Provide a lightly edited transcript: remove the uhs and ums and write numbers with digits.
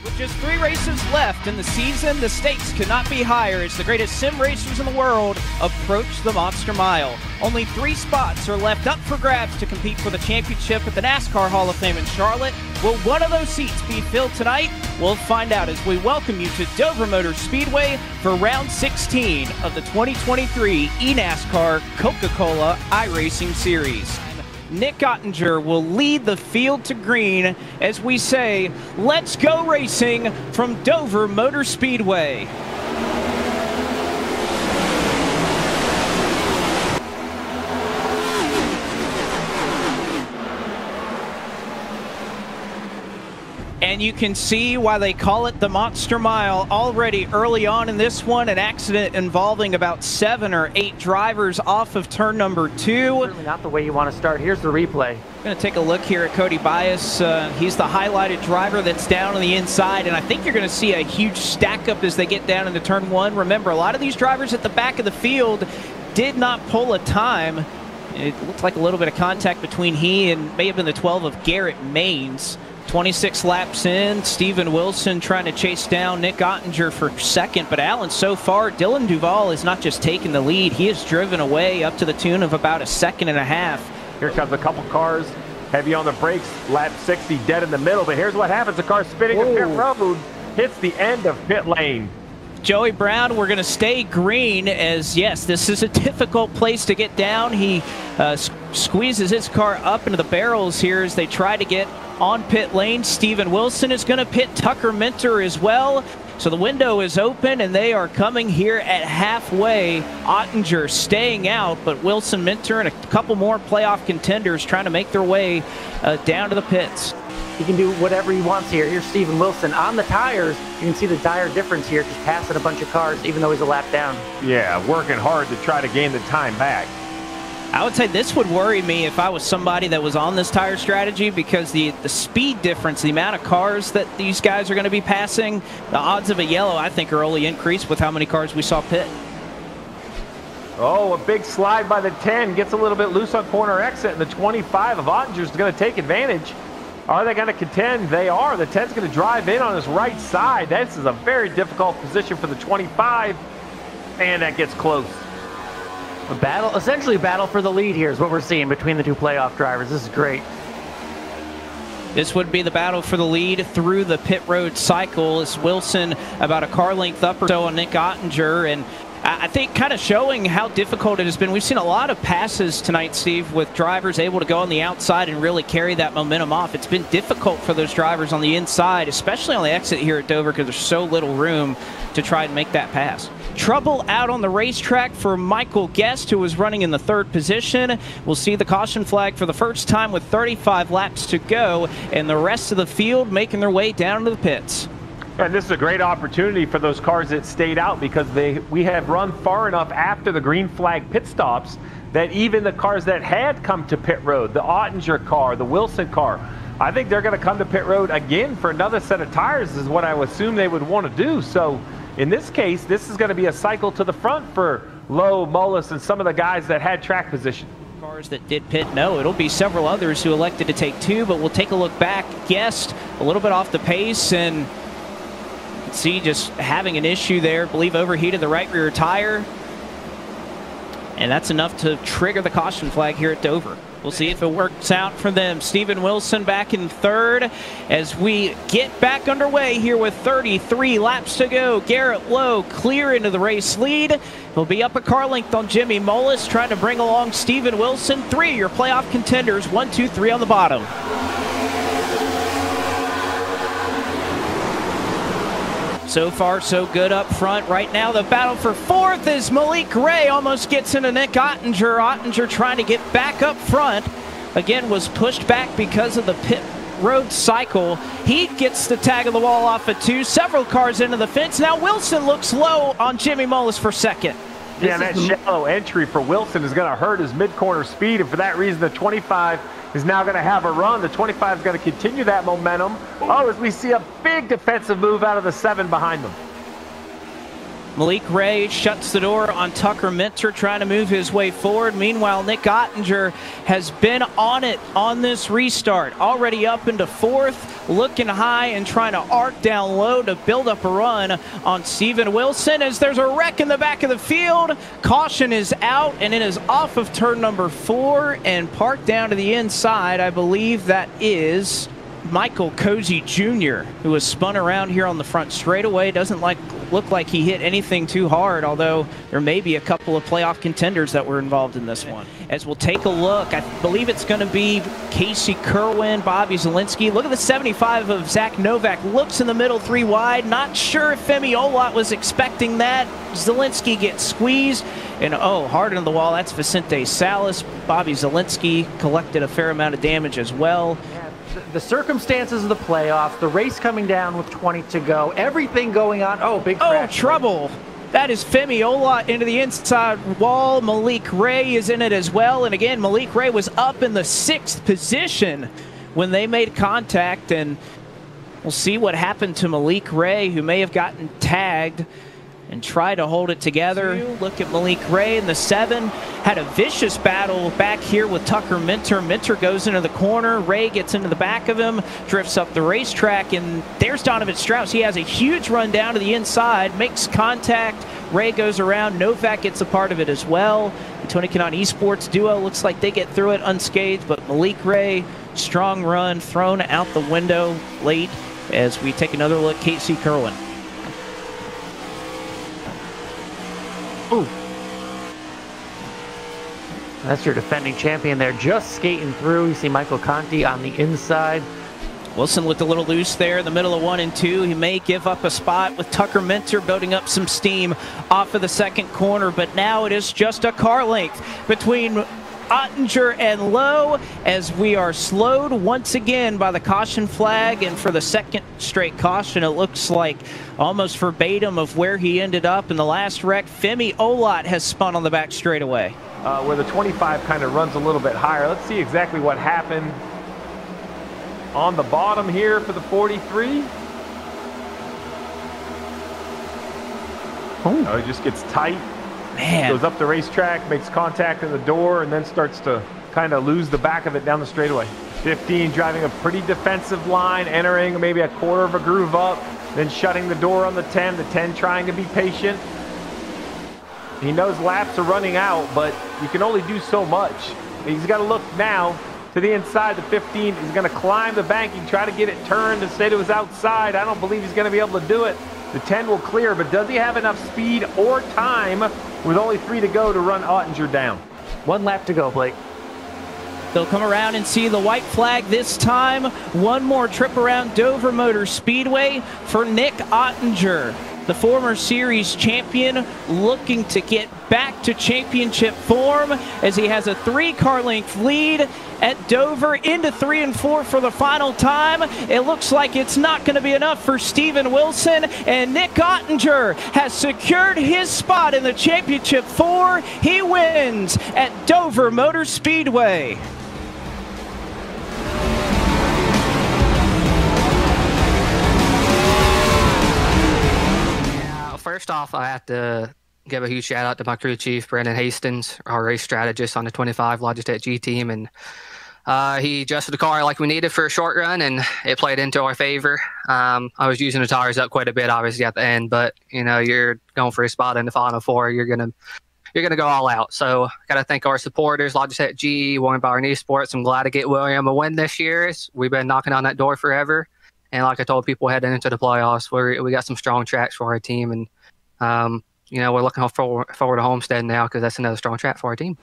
With just 3 races left in the season, the stakes could not be higher as the greatest sim racers in the world approach the Monster Mile. Only 3 spots are left up for grabs to compete for the championship at the NASCAR Hall of Fame in Charlotte. Will one of those seats be filled tonight? We'll find out as we welcome you to Dover Motor Speedway for round 16 of the 2023 eNASCAR Coca-Cola iRacing Series. Nick Ottinger will lead the field to green as we say, let's go racing from Dover Motor Speedway. And you can see why they call it the Monster Mile. Already early on in this one, an accident involving about 7 or 8 drivers off of turn number 2. Certainly not the way you want to start. Here's the replay. I'm going to take a look here at Cody Bias. He's the highlighted driver that's down on the inside, and I think you're going to see a huge stack up as they get down into turn 1. Remember, a lot of these drivers at the back of the field did not pull a time. It looked like a little bit of contact between he and may have been the 12 of Garrett Maines. 26 laps in, Steven Wilson trying to chase down Nick Ottinger for second. But Alan, so far, Dylan Duval has not just taken the lead, he has driven away up to the tune of about a 1.5 seconds. Here comes a couple cars, heavy on the brakes, lap 60, dead in the middle. But here's what happens, the car spinning in pit road, hits the end of pit lane. Joey Brown, we're going to stay green as, yes, this is a difficult place to get down. He squeezes his car up into the barrels here as they try to get on pit lane. Steven Wilson is going to pit Tucker Minter as well. So the window is open and they are coming here at halfway. Ottinger staying out, but Wilson, Minter, and a couple more playoff contenders trying to make their way down to the pits. He can do whatever he wants here. Here's Steven Wilson on the tires. You can see the tire difference here, just passing a bunch of cars, even though he's a lap down. Yeah, working hard to try to gain the time back. I would say this would worry me if I was somebody that was on this tire strategy, because the speed difference, the amount of cars that these guys are going to be passing, the odds of a yellow, I think, are only increased with how many cars we saw pit. Oh, a big slide by the 10, gets a little bit loose on corner exit, and the 25 of Ottinger is going to take advantage. Are they going to contend? They are. The 10's going to drive in on his right side. This is a very difficult position for the 25, and that gets close. A battle, essentially a battle for the lead here is what we're seeing between the 2 playoff drivers. This is great. This would be the battle for the lead through the pit road cycle. It's Wilson about a car length up or so on Nick Ottinger, and I think kind of showing how difficult it has been. We've seen a lot of passes tonight, Steve, with drivers able to go on the outside and really carry that momentum off. It's been difficult for those drivers on the inside, especially on the exit here at Dover, because there's so little room to try and make that pass. Trouble out on the racetrack for Michael Guest, who was running in the 3rd position. We'll see the caution flag for the first time with 35 laps to go, and the rest of the field making their way down to the pits. And this is a great opportunity for those cars that stayed out, because we have run far enough after the green flag pit stops that even the cars that had come to pit road, the Ottinger car, the Wilson car, I think they're going to come to pit road again for another set of tires is what I would assume they would want to do. So in this case, this is going to be a cycle to the front for Lowe, Mullis, and some of the guys that had track position. Cars that did pit, no, it'll be several others who elected to take 2, but we'll take a look back. Guest a little bit off the pace, and see just having an issue there. I believe overheated the right rear tire, and that's enough to trigger the caution flag here at Dover. We'll see if it works out for them. Steven Wilson back in 3rd as we get back underway here with 33 laps to go. Garrett Lowe clear into the race lead. He'll be up a car length on Jimmy Mullis, trying to bring along Steven Wilson. 3 of your playoff contenders, 1, 2, 3 on the bottom. So far, so good up front. Right now, the battle for 4th is Malik Ray. Almost gets into Nick Ottinger. Ottinger trying to get back up front. Again, was pushed back because of the pit road cycle. He gets the tag of the wall off at 2. Several cars into the fence. Now Wilson looks low on Jimmy Mullis for 2nd. Yeah, that shallow entry for Wilson is going to hurt his mid-corner speed, and for that reason, the 25 is now going to have a run. The 25 is going to continue that momentum. Oh, as we see a big defensive move out of the 7 behind them. Malik Ray shuts the door on Tucker Minter, trying to move his way forward. Meanwhile, Nick Ottinger has been on it on this restart. Already up into fourth, looking high and trying to arc down low to build up a run on Steven Wilson as there's a wreck in the back of the field. Caution is out, and it is off of turn number 4 and parked down to the inside. I believe that is Michael Cozy Jr., who was spun around here on the front straightaway. Doesn't look like he hit anything too hard, although there may be a couple of playoff contenders that were involved in this one. As we'll take a look, I believe it's going to be Casey Kerwin, Bobby Zielinski. Look at the 75 of Zach Novak. Looks in the middle, 3 wide. Not sure if Femi Olot was expecting that. Zielinski gets squeezed. And hard into the wall. That's Vicente Salas. Bobby Zielinski collected a fair amount of damage as well. The circumstances of the playoffs, the race coming down with 20 to go, everything going on. Oh, big crash. Oh, trouble. That is Femi Olot into the inside wall. Malik Ray is in it as well. And again, Malik Ray was up in the 6th position when they made contact. And we'll see what happened to Malik Ray, who may have gotten tagged and try to hold it together. Look at Malik Ray in the 7. Had a vicious battle back here with Tucker Minter. Minter goes into the corner. Ray gets into the back of him, drifts up the racetrack, and there's Donovan Strauss. He has a huge run down to the inside, makes contact. Ray goes around. Novak gets a part of it as well. The Tony Kanaan Esports duo looks like they get through it unscathed, but Malik Ray, strong run, thrown out the window late as we take another look. Casey Kerwin. Ooh. That's your defending champion there, just skating through. You see Michael Conti on the inside. Wilson looked a little loose there in the middle of 1 and 2. He may give up a spot with Tucker Minter building up some steam off of the second corner, but now it is just a car length between Ottinger and Lowe as we are slowed once again by the caution flag, and for the second straight caution, it looks like almost verbatim of where he ended up in the last wreck. Femi Olot has spun on the back straightaway. Where the 25 kind of runs a little bit higher. Let's see exactly what happened on the bottom here for the 43. Oh, he just gets tight. Man. Goes up the racetrack, makes contact in the door, and then starts to kind of lose the back of it down the straightaway. 15 driving a pretty defensive line, entering maybe a quarter of a groove up, then shutting the door on the 10. The 10 trying to be patient. He knows laps are running out, but you can only do so much. He's got to look now to the inside. The 15 is going to climb the banking, try to get it turned and say to his outside. I don't believe he's going to be able to do it. The 10 will clear, but does he have enough speed or time with only 3 to go to run Ottinger down? 1 lap to go, Blake. They'll come around and see the white flag this time. 1 more trip around Dover Motor Speedway for Nick Ottinger, the former series champion, looking to get back to championship form as he has a 3-car length lead at Dover, into 3 and 4 for the final time. It looks like it's not going to be enough for Steven Wilson, and Nick Ottinger has secured his spot in the championship 4. He wins at Dover Motor Speedway. First off, I have to give a huge shout out to my crew chief, Brandon Hastings, our race strategist on the 25 Logitech G team. And he adjusted the car like we needed for a short run, and it played into our favor. I was using the tires up quite a bit, obviously, at the end, but you know, you're going for a spot in the final 4. You're gonna go all out. So got to thank our supporters, Logitech G, Warren Byron Esports. I'm glad to get William a win this year. We've been knocking on that door forever. And like I told people heading into the playoffs, we got some strong tracks for our team. And, you know, we're looking forward to Homestead now because that's another strong track for our team.